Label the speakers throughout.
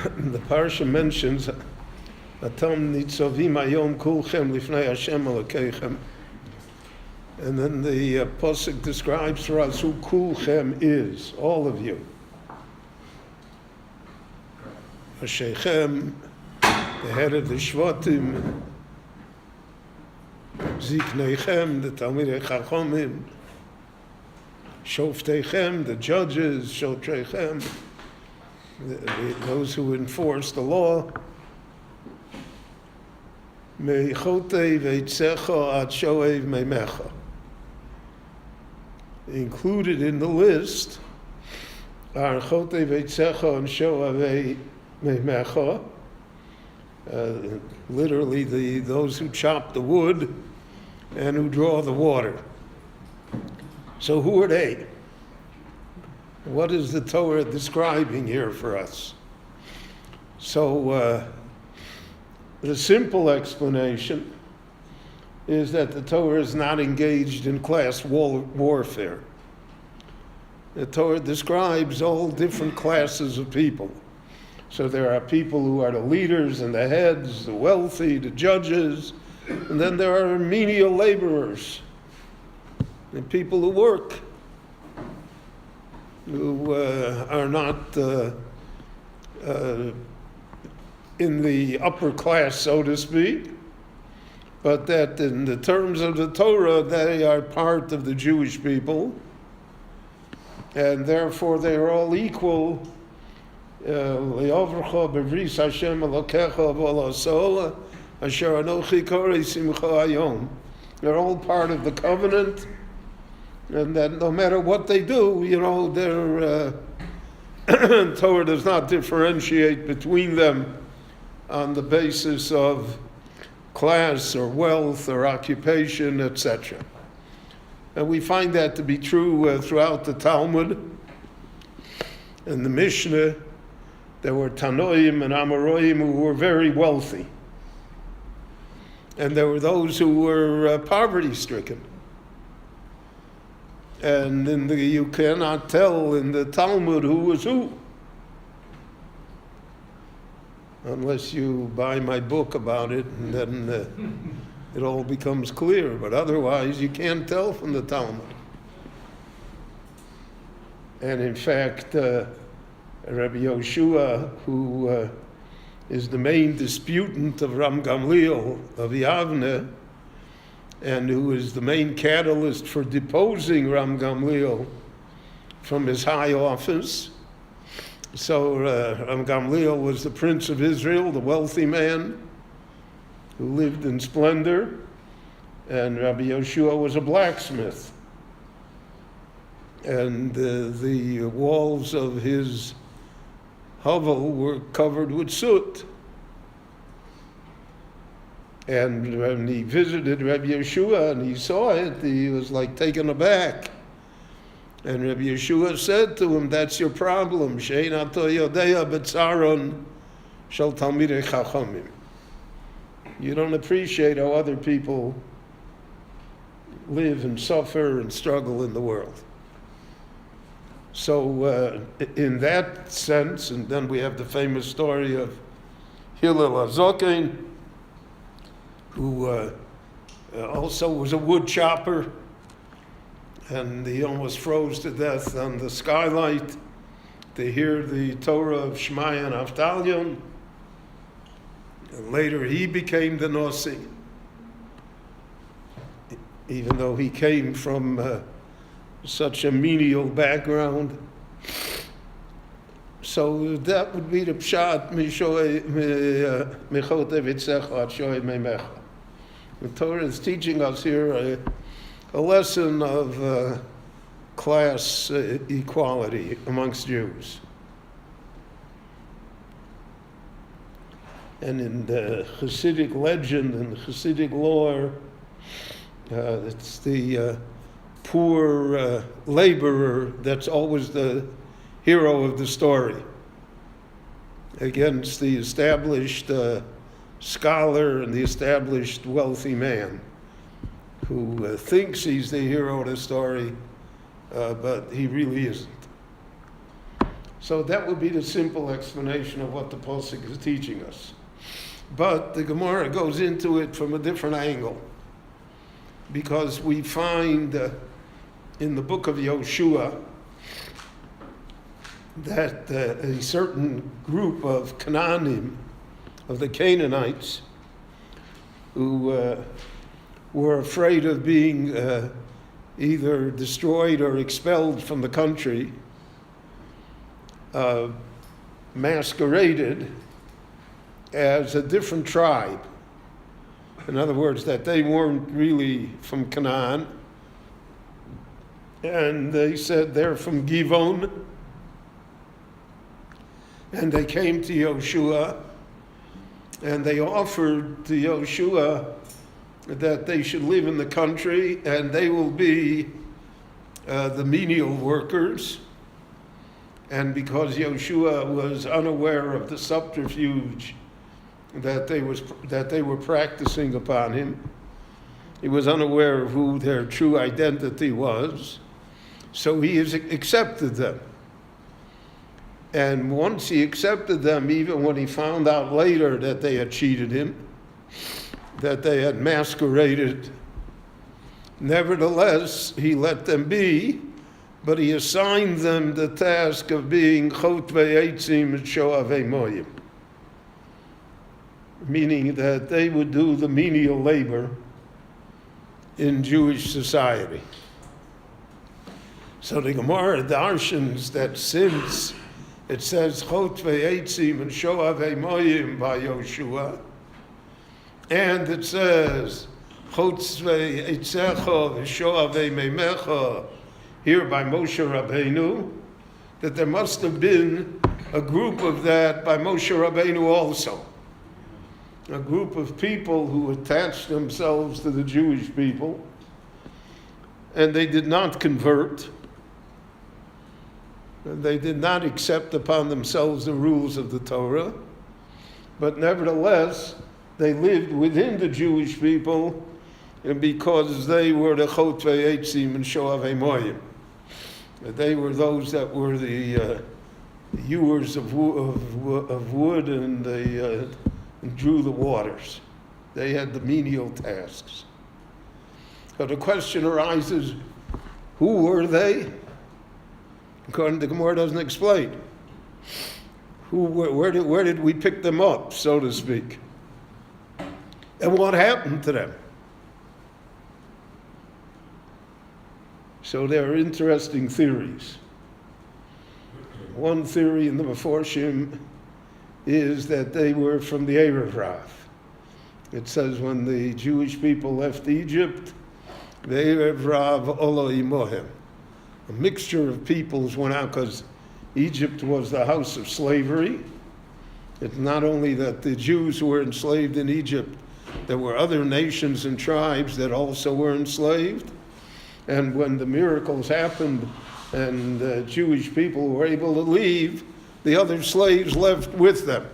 Speaker 1: the parsha mentions Atam netzavim ayom kulchem lifnei Hashem Elokeichem, and then the pasuk describes for us who kulchem is, all of you. Shechem, the head of the Shvatim, Zikneichem, the Talmidei Chachomim, Shoftechem, the judges, Shotrechem, those who enforce the law. Meichotei veitzecha ad shoev meimecha. Included in the list are Chotei veitzecha and shoev meimecha. Literally those who chop the wood and who draw the water. So who are they? What is the Torah describing here for us? So the simple explanation is that the Torah is not engaged in class warfare. The Torah describes all different classes of people. So there are people who are the leaders and the heads, the wealthy, the judges, and then there are menial laborers, and people who work, who are not in the upper class, so to speak, but that in the terms of the Torah, they are part of the Jewish people, and therefore they are all equal. They're all part of the covenant, and that no matter what they do, their Torah does not differentiate between them on the basis of class or wealth or occupation, etc. And we find that to be true throughout the Talmud and the Mishnah. There were Tanoim and Amoraim who were very wealthy. And there were those who were poverty-stricken. And you cannot tell in the Talmud who was who, unless you buy my book about it, and then it all becomes clear. But otherwise, you can't tell from the Talmud. And in fact, Rabbi Yoshua, who is the main disputant of Ram Gamliel of Yavne, and who is the main catalyst for deposing Ram Gamliel from his high office. So Ram Gamliel was the prince of Israel, the wealthy man who lived in splendor, and Rabbi Yoshua was a blacksmith. And the walls of his hovel were covered with soot. And when he visited Rabbi Yeshua and he saw it, he was like taken aback. And Rabbi Yeshua said to him, "That's your problem. She'ein ato yodea betzaron shel talmidei chachamim. You don't appreciate how other people live and suffer and struggle in the world." So in that sense, and then we have the famous story of Hillel HaZaken, who also was a wood chopper, and he almost froze to death on the skylight to hear the Torah of Shmaya and Avtalion. And later he became the Nasi, even though he came from such a menial background. So that would be the pshat, the Torah is teaching us here a lesson of class equality amongst Jews. And in the Hasidic legend and Hasidic lore, it's the poor laborer that's always the hero of the story against the established scholar and the established wealthy man who thinks he's the hero of the story, but he really isn't. So that would be the simple explanation of what the Pasuk is teaching us. But the Gemara goes into it from a different angle, because we find in the book of Yoshua that a certain group of Canaanim, of the Canaanites, who were afraid of being either destroyed or expelled from the country, masqueraded as a different tribe. In other words, that they weren't really from Canaan, and they said they're from Givon, and they came to Yoshua, and they offered to Yoshua that they should live in the country, and they will be the menial workers. And because Yoshua was unaware of the subterfuge that they were practicing upon him, he was unaware of who their true identity was, so he has accepted them. And once he accepted them, even when he found out later that they had cheated him, that they had masqueraded, nevertheless, he let them be, but he assigned them the task of being chotvei eitzim and shoavei moyim, meaning that they would do the menial labor in Jewish society. So the Gemara darshans that since it says chotvei eitzim and shoavei moyim by Yoshua, and it says chotvei eitzecha v'shoavei meimecha here by Moshe Rabbeinu, that there must have been a group of that by Moshe Rabbeinu also. A group of people who attached themselves to the Jewish people, and they did not convert. They did not accept upon themselves the rules of the Torah, but nevertheless, they lived within the Jewish people, and because they were the chotvei eitzim and shoavei moyim. They were those that were the hewers of wood, and they drew the waters. They had the menial tasks. So the question arises, who were they? According to the Gemara, doesn't explain. Where did we pick them up, so to speak? And what happened to them? So there are interesting theories. One theory in the Meforshim is that they were from the erev. It says when the Jewish people left Egypt, the erev olo imohem. A mixture of peoples went out, because Egypt was the house of slavery. It's not only that the Jews were enslaved in Egypt, there were other nations and tribes that also were enslaved. And when the miracles happened and the Jewish people were able to leave, the other slaves left with them.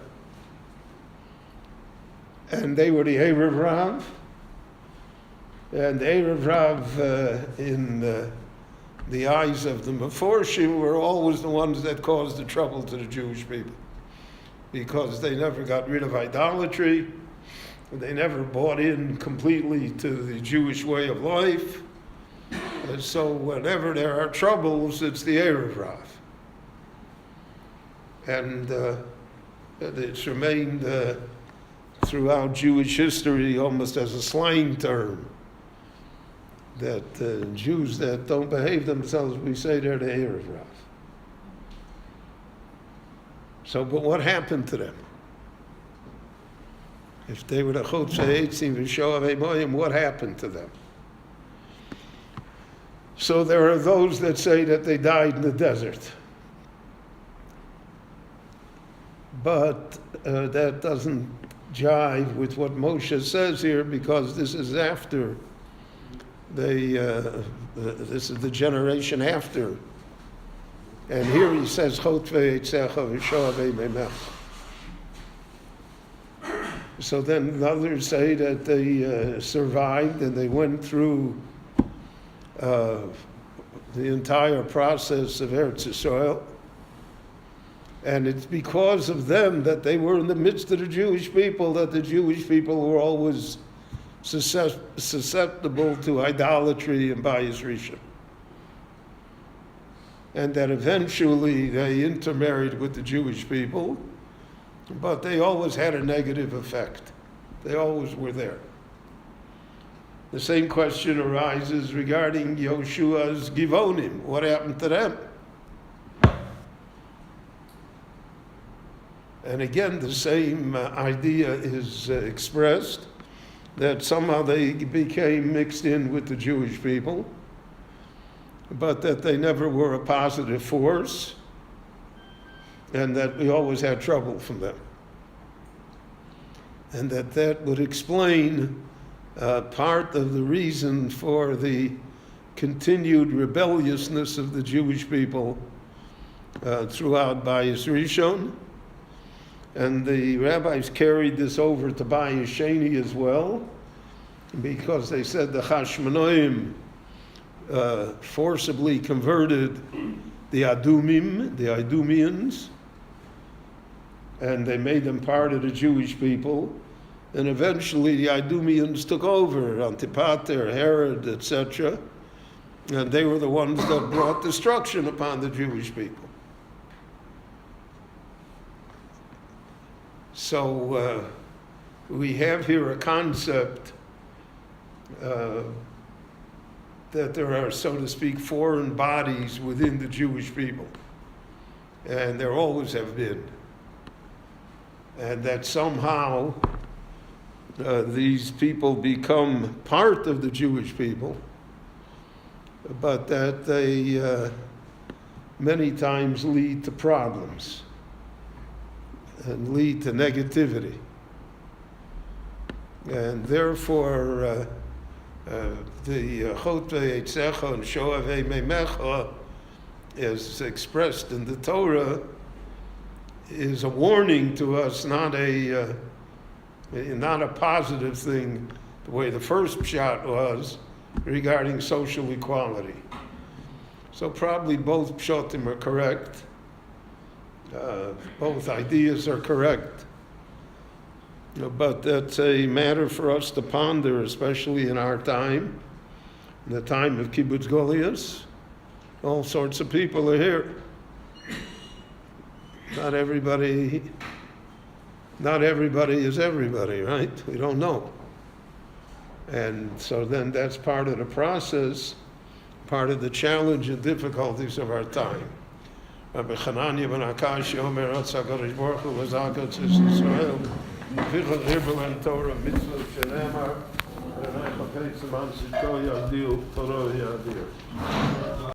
Speaker 1: And they were the erev rav. And the erev rav, in the eyes of the Meforshim, were always the ones that caused the trouble to the Jewish people, because they never got rid of idolatry. They never bought in completely to the Jewish way of life. And so whenever there are troubles, it's the erev rav. And it's remained throughout Jewish history almost as a slang term, that Jews that don't behave themselves, we say they're the erev rav. So, but what happened to them? If they were the chotzei eitzim v'shoavei moyim, what happened to them? So there are those that say that they died in the desert. But that doesn't jive with what Moshe says here, because this is after this is the generation after. And here he says, chotvei eitzecha v'shoavei meimecha. So then others say that they survived and they went through the entire process of Eretz Yisrael. And it's because of them that they were in the midst of the Jewish people that the Jewish people were always susceptible to idolatry and bias rishon. And that eventually they intermarried with the Jewish people, but they always had a negative effect. They always were there. The same question arises regarding Yoshua's Givonim. What happened to them? And again, the same idea is expressed, that somehow they became mixed in with the Jewish people, but that they never were a positive force, and that we always had trouble from them. And that would explain part of the reason for the continued rebelliousness of the Jewish people throughout Bayis Rishon. And the rabbis carried this over to Bayis Sheni as well, because they said the Hashmonaim forcibly converted the Adumim, the Idumeans, and they made them part of the Jewish people. And eventually the Idumeans took over, Antipater, Herod, etc. And they were the ones that brought destruction upon the Jewish people. So we have here a concept that there are, so to speak, foreign bodies within the Jewish people. And there always have been. And that somehow these people become part of the Jewish people, but that they many times lead to problems and lead to negativity. And therefore, the Chot ve'etzecha and Shoah ve'memecha, as expressed in the Torah, is a warning to us, not a positive thing, the way the first pshat was regarding social equality. So probably both pshatim are correct. Both ideas are correct. But that's a matter for us to ponder, especially in our time, in the time of Kibbutz Goliath. All sorts of people are here. Not everybody is everybody, right? We don't know. And so then that's part of the process, part of the challenge and difficulties of our time. Rabbi Chananya ben Akash Omer Ratz HaKadosh Baruch Hu L'Zakat Yisrael V'chol Hirbel and Torah Mitzvah Shenemar V'nei Chapetz Man Sitko Yadir Torah Yadir.